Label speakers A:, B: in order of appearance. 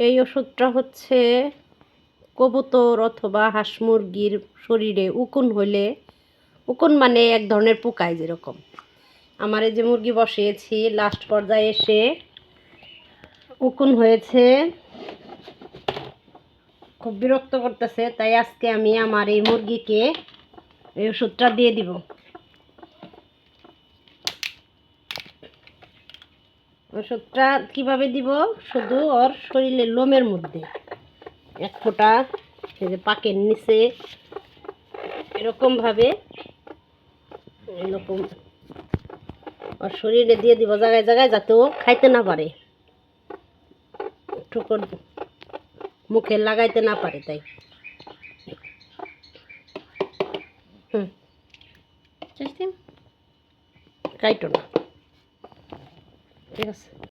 A: এই ওষুধটা হচ্ছে কবুতর অথবা হাঁস মুরগির শরীরে উকুন হলে, উকুন মানে এক ধরনের পোকায় যেরকম, আমার এই যে মুরগি বসিয়েছি লাস্ট পর্যায়ে এসে উকুন হয়েছে, খুব বিরক্ত করতেছে, তাই আজকে আমি আমার এই মুরগিকে এই ওষুধটা দিয়ে দিব। ওষুধটা কিভাবে দিব, শুধু ওর শরীরের লোমের মধ্যে এক ফোঁটা, এই যে পাকের নিচে এরকমভাবে, এরকম ওর শরীরে দিয়ে দিব জায়গায় জায়গায়, যাতে ও খাইতে না পারে, ঠোকর মুখে লাগাইতে না পারে, তাই কাইটো না, ঠিক আছে।